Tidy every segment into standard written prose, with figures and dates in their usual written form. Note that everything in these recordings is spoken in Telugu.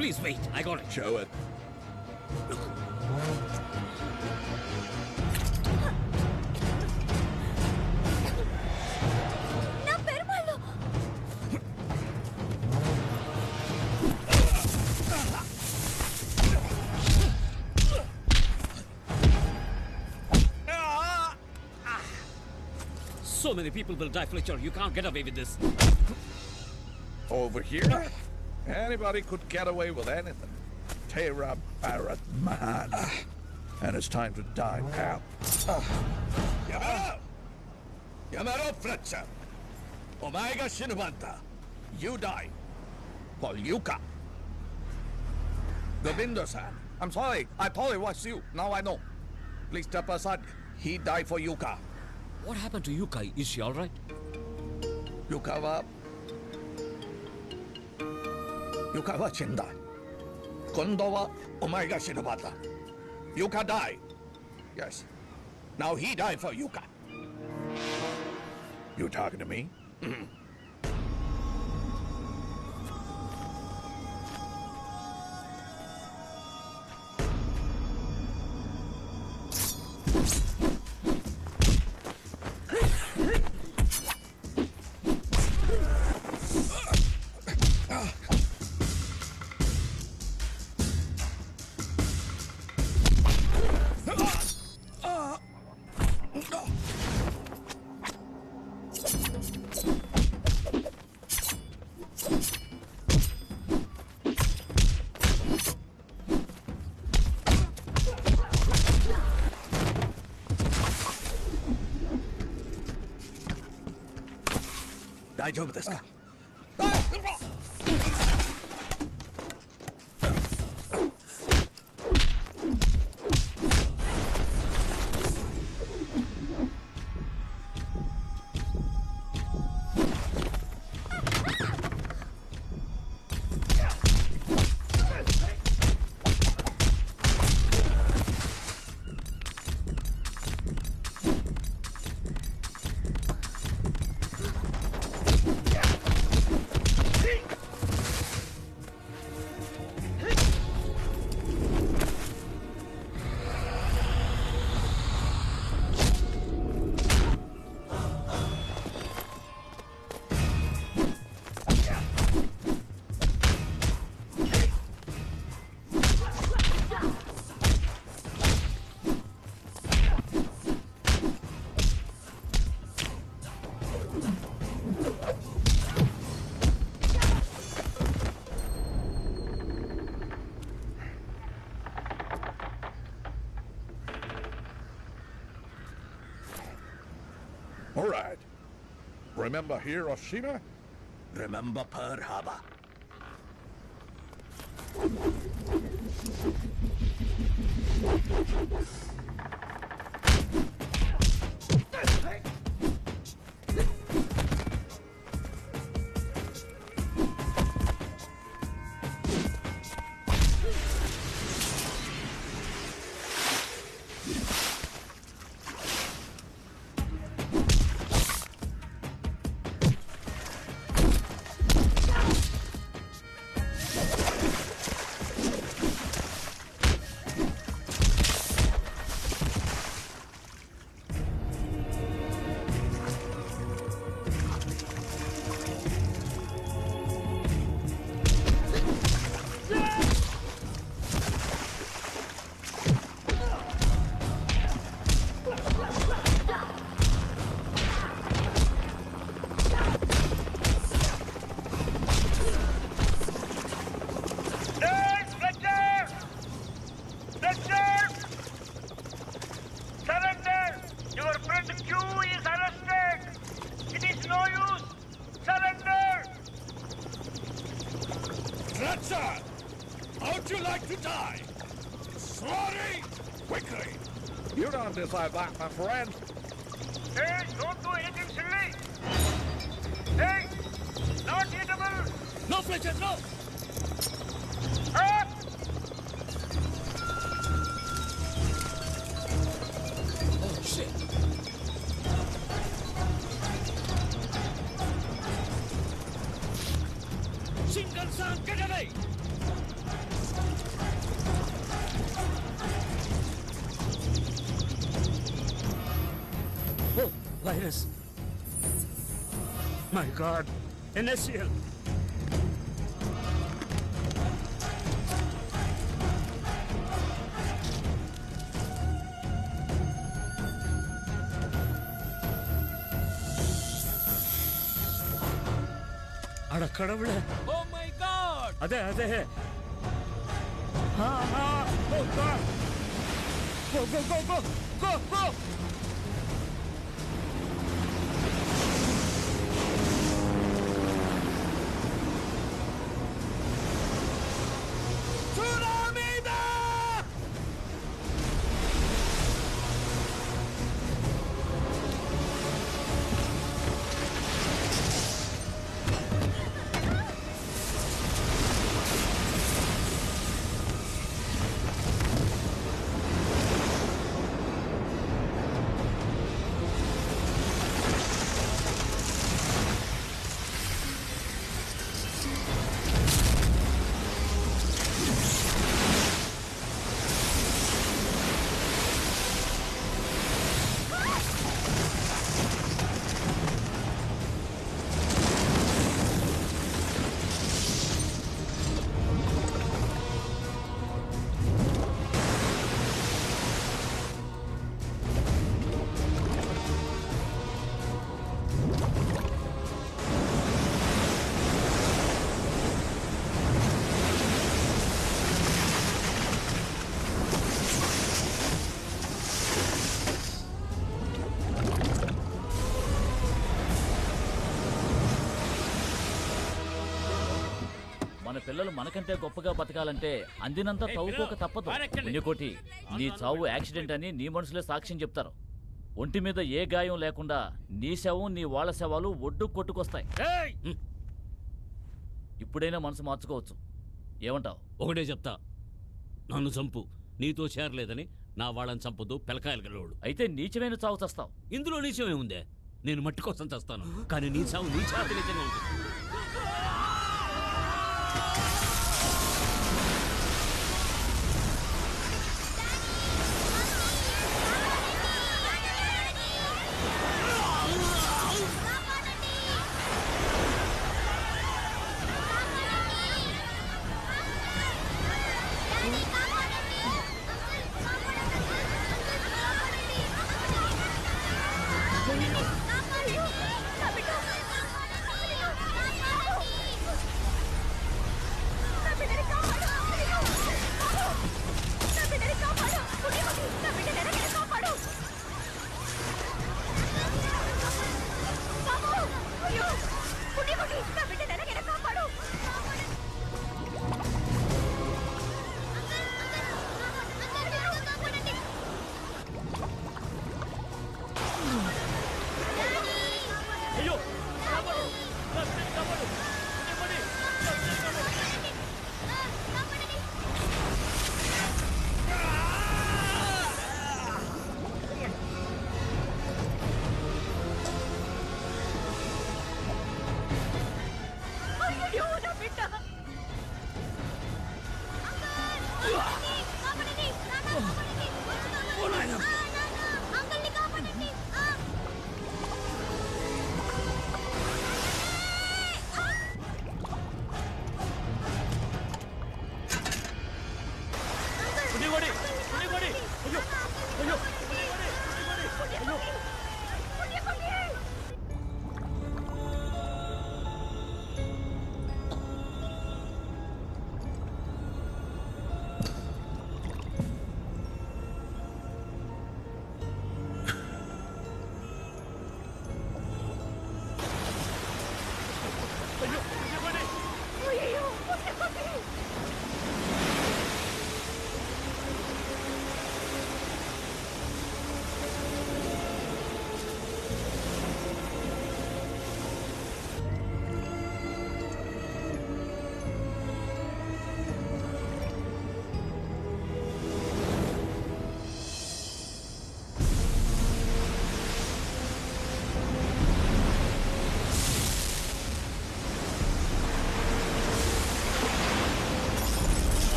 Please wait. I got it. Show it. నా పెరుమాళ్ళు. So many people will die, Fletcher. You can't get away with this. Over here? Anybody could get away with anything. Tara Barrett, man. And it's time to die now. Yamaro! Yamaro Fletcher! Omae ga shinubanta. You die. For Yuka. Govindo-san, I'm sorry. I thought it was you. Now I know. Please step aside. He died for Yuka. What happened to Yukai? Is she all right? Yuka wa chinda. Kondo wa omae ga shinubata. Yuka died. Yes. Now he died for Yuka. You talking to me? Daijoubu desu ka? All right. Remember Hiroshima? Remember Pearl Harbor. Fletcher! How'd you like to die? Slowly, quickly. You don't decide that, my friend. Hey, don't do anything silly. Hey, not eatable. No, Fletcher, no! Huh? Oh, shit. Single son, get away! Oh, virus. My God, NSCL. అడ కడవులే. Oh my God! అదే అదే. Oh God. Go, go, go, go, go, go. మన పిల్లలు మనకంటే గొప్పగా బతకాలంటే అందినంత తవ్వుకోక తప్పదు. పుణ్యకోటి, నీ చావు యాక్సిడెంట్ అని నీ మనుషులే సాక్ష్యం చెప్తారు. ఒంటి మీద ఏ గాయం లేకుండా నీ శవం నీ వాళ్ళ శవాలు ఒడ్డు కొట్టుకొస్తాయి. ఇప్పుడైనా మనసు మార్చుకోవచ్చు. ఏమంటావు? ఒకటే చెప్తా, నన్ను చంపు. నీతో చేరలేదని నా వాళ్ళని చంపదు పిలకాయలు గలవాడు. అయితే నీచమైన చావు చస్తావు. ఇందులో నీచమే ఉందే. నేను మట్టి కోసం చేస్తాను, కానీ నీ చావు నీ చేతి నిజంగా ఉంటుంది.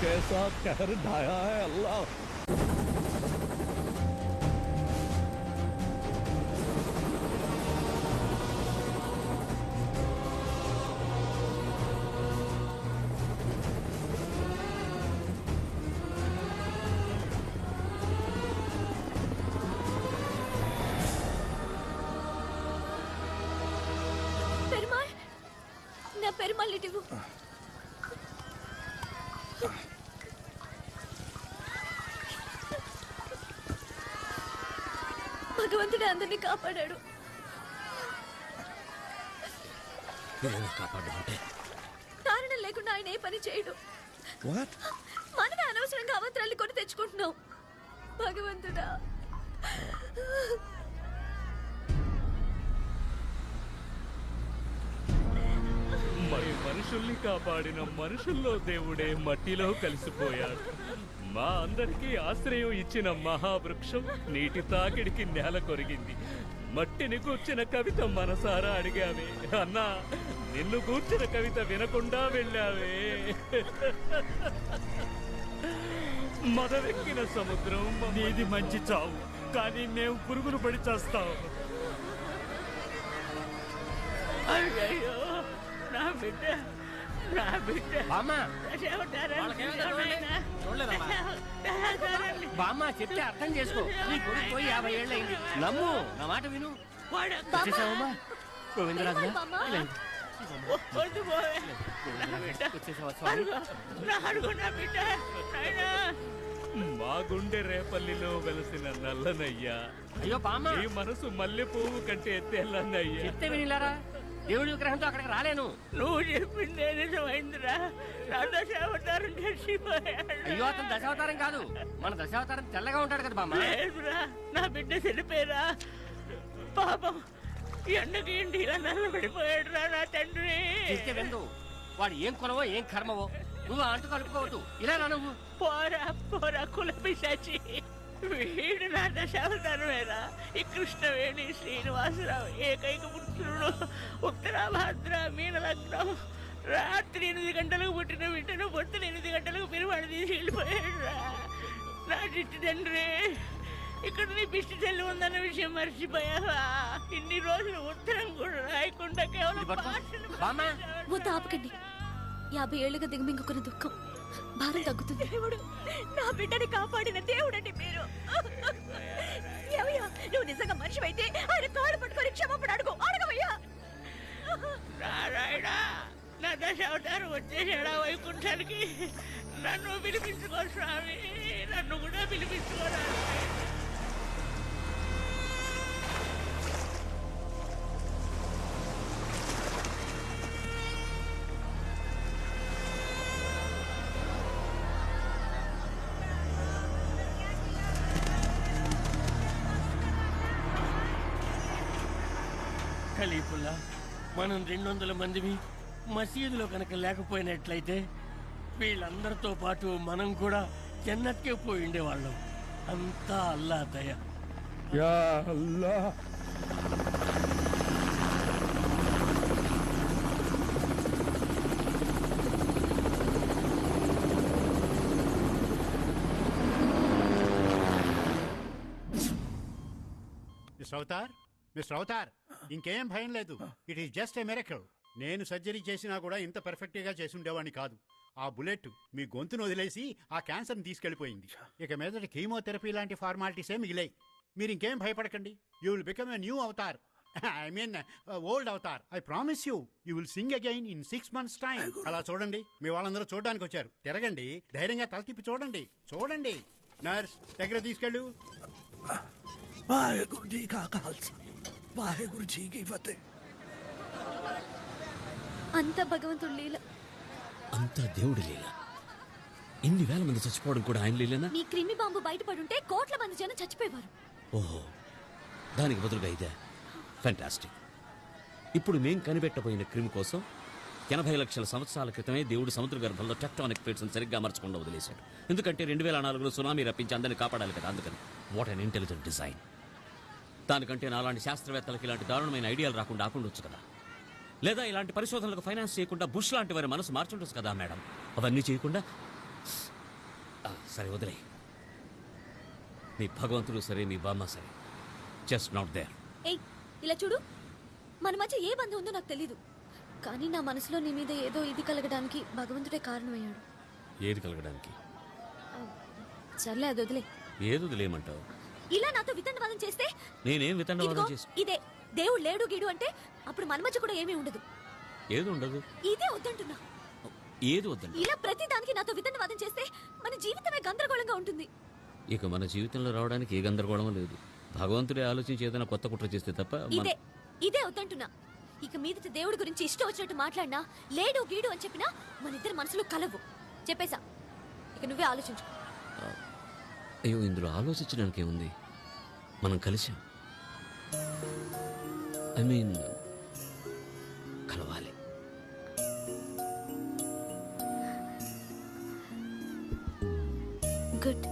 कैसा कहर ढाया है अल्लाह। పెరుమాళ్ నా పెరుమాళ్ ఇటు భగవంతుడు అందరినీ కాపాడాడు. కాపాడమంటే కారణం లేకుండా ఆయన ఏ పని చేయడు. మనమే అనవసరంగా అవంతరాలు కొని తెచ్చుకుంటున్నాం. భగవంతుడా, మరి మనుషుల్ని కాపాడిన మనుషుల్లో దేవుడే మట్టిలో కలిసిపోయాడు. మా అందరికీ ఆశ్రయం ఇచ్చిన మహావృక్షం నీటి తాకిడికి నేల కొరిగింది. మట్టిని గూర్చిన కవిత మనసారా అడిగావే అన్నా, నిన్ను గూర్చిన కవిత వినకుండా వెళ్ళావే. మదవెక్కిన సముద్రం నీది మంచి చావు, కానీ మేము పురుగులు పడి చేస్తాం. అయ్యో నా బిడ్డ, నా బిడ్డ బామ్మ చెప్తే అర్థం చేసుకో. నీ కొడుకు పోయి 50 ఏళ్ళయింది. నమ్ము, నా మాట విను. వచ్చేసావమ్మా గోవిందరాజు? మా గుండె రేపల్లిలో వెలసిన నల్లనయ్యా. అయ్యో బామ్మ, ఈ మనసు మల్లె పువ్వు కంటే తెల్లనయ్యా. చెప్తే వినిలారా? దేవుడి విగ్రహంతో అక్కడికి రాలేను. నువ్వు చెప్పిందే నిజమైందిరా. నా దశావతారం చచ్చిపోయాడు. అయ్యో అతను దశావతారం కాదు, మన దశావతారం తెల్లగా ఉంటాడు కదా బామ్మ. నా బిడ్డ చనిపోయారా? పాపం ఎండకి ఇంటి ఇలా నల్లబడిపోయాడు రా నా తండ్రి. చెప్తే విందు. వాడు ఏం కులవో ఏం కర్మవో నువ్వు అంటూ కలుపుకోవద్దు. ఇలా రా నువ్వు. పోరా పోరా కుల పిశాచి. వీడు నా దశావతారమేరా. ఈ కృష్ణవేణి శ్రీనివాసరావు ఏకైక పుత్రుడు. ఉత్తరాభాద్ర మీన లగ్నం. రాత్రి 8 గంటలకు పుట్టిన బిడ్డను పొద్దున 8 గంటలకు పిరువాడు తీసి వెళ్ళిపోయాడు రా నా చిట్టి తండ్రి. ఇక్కడ నీ పిష్టి చెల్లి ఉందన్న విషయం మర్చిపోయావా? ఇన్ని రోజులు ఉత్తరం కూడా రాయకుండా కేవలం వద్దు, ఆపకండి. 50 ఏళ్లుగా దిగమింగుకున్న దుఃఖం భారం తగ్గుతుంది. దేవుడు, నా బిడ్డని కాపాడిన దేవుడండి మీరు. ఏమయ్యా, నువ్వు నిజంగా మనిషివైతే ఆయన కాళ్ళు పట్టుకొని క్షమాపణ అడగవయ్యా. నారాయణ, నా దశావతారం వచ్చేసాడా వైకుంఠానికి? నన్ను పిలిపించుకో స్వామి, నన్ను కూడా పిలిపించుకోరా. ఖలీఫుల్లా, మనం 200 మందివి మసీదులో కనుక లేకపోయినట్లయితే వీళ్ళందరితో పాటు మనం కూడా జన్నత్కే పోయి ఉండేవాళ్ళం. అంతా అల్లా దయ. యా అల్లాహ్. మిస్టర్ అవతార్, ఇంకేం భయం లేదు. It is just a miracle. నేను సర్జరీ చేసినా కూడా ఇంత పర్ఫెక్ట్గా చేసి ఉండేవాడిని కాదు. ఆ బుల్లెట్ మీ గొంతును వదిలేసి ఆ క్యాన్సర్ని తీసుకెళ్లిపోయింది. ఇక మీదట కీమోథెరపీ లాంటి ఫార్మాలిటీసే మిగిలాయి. మీరు ఇంకేం భయపడకండి. You will become a new Avatar. I mean old Avatar. I promise you will sing again in 6 months time. అలా చూడండి, మీ వాళ్ళందరూ చూడడానికి వచ్చారు. తిరగండి, ధైర్యంగా తలతిప్పి చూడండి. చూడండి. నర్స్ దగ్గర తీసుకెళ్ళు. वाहेगुरु जी का खालसा, वाहेगुरु जी की फतेह. అంతా భగవంతుడి లీల. అంతా దేవుడి లీల. ఇన్ని వేల మంది చచ్చిపోవడం కూడా ఆయన లీలేనా? నీ క్రిమి బాంబు బయటపడుంటే కోట్ల మంది జనం చచ్చిపోయేవారు. ఓహో, దానికి బదులుగా ఇదే. ఫ్యాంటాస్టిక్. ఇప్పుడు మేం కనిపెట్టబోయిన క్రిమి కోసం 80 లక్షల సంవత్సరాల క్రితమే దేవుడు సముద్ర గర్భంలో టెక్టానిక్ ప్లేట్స్ సరిగ్గా అమర్చకుండా వదిలేశాడు. ఎందుకంటే 2004లో సునామీ రప్పించి అందరినీ కాపాడాలి కదా. అందుకని. What an intelligent design. దానికంటే నాలాంటి శాస్త్రవేత్తలకు ఇలాంటి దారుణమైన ఐడియాలు రాకుండా ఆకుండొచ్చు కదా. లేదా ఇలాంటి పరిశోధనలకు ఫైనాన్స్ చేయకుండా బుష్ లాంటి వారి మనసు మార్చుండొచ్చు కదా మేడం. అవన్నీ చేయకుండా సరే వదిలే. మీ భగవంతుడు సరే, మీ బామ్మ సరే, జస్ట్ నాట్ దేర్. ఏయ్ ఇలా చూడు, మన మధ్య ఏ బంధం ఉందో నాకు తెలీదు, కానీ నా మనసులో నీ మీద ఏదో ఇది కలగడానికి భగవంతుడే కారణమయ్యాడు. ఏది కలగడానికి? సర్లే అది వదిలే. ఏది వదిలేయమంటావు? ఇలా నాతో వితండవాదం చేస్తే నేనేం వితండవాదం ఇదిగో, చేసి? ఇదే దేవుడు లేడు గీడు అంటే అప్పుడు మన మధ్య కూడా ఏమీ ఉండదు. ఏది ఉండదు? ఇదే వద్దంటున్నా. ఏది వద్దండి? ఇలా ప్రతి దానికి నాతో వితండవాదం చేస్తే మన జీవితమే గందరగోళంగా ఉంటుంది. ఇక మన జీవితంలో రావడానికి ఏ గందరగోళం లేదు. భగవంతుడే ఆలోచించి ఏదైనా కొత్త కుట్ర చేస్తే తప్ప ఇదే వద్దంటున్నా. ఇక మీదట దేవుడి గురించి ఇష్టం వచ్చినట్టు మాట్లాడినా, లేడు గీడు అని చెప్పినా మన ఇద్దరు మనసులు కలవు. చెప్పేశా, ఇక నువ్వే ఆలోచించు. అయ్యో, ఇందులో ఆలోచించడానికి ఏముంది? మనం కలిసాం. ఐ మీన్ కలవాలి. Good,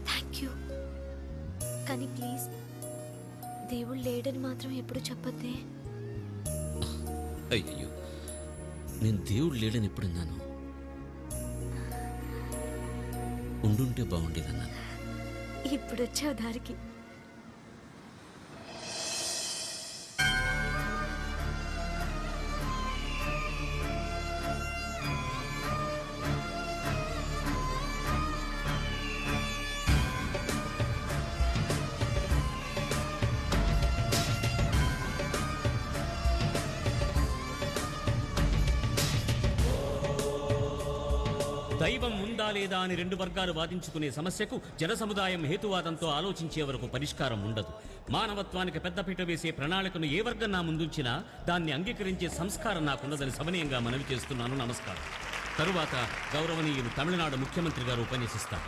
thank you. కానీ ప్లీజ్ దేవుడు లేడని మాత్రం ఎప్పుడు చెప్పద్దే. అయ్యో, నేను దేవుడు లేడని ఎప్పుడన్నాను? ఉండుంటే బాగుండేదన్నాను. ఇప్పుడు వచ్చావు దారికి. దైవం ఉందా లేదా అని రెండు వర్గాలు వాదించుకునే సమస్యకు జన సముదాయం హేతువాదంతో ఆలోచించే వరకు పరిష్కారం ఉండదు. మానవత్వానికి పెద్దపీట వేసే ప్రణాళికను ఏ వర్గం నా ముందుంచినా దాన్ని అంగీకరించే సంస్కారం నాకున్నదని సవినయంగా మనవి చేస్తున్నాను. నమస్కారం. తరువాత గౌరవనీయులు తమిళనాడు ముఖ్యమంత్రి గారు ఉపన్యసిస్తారు.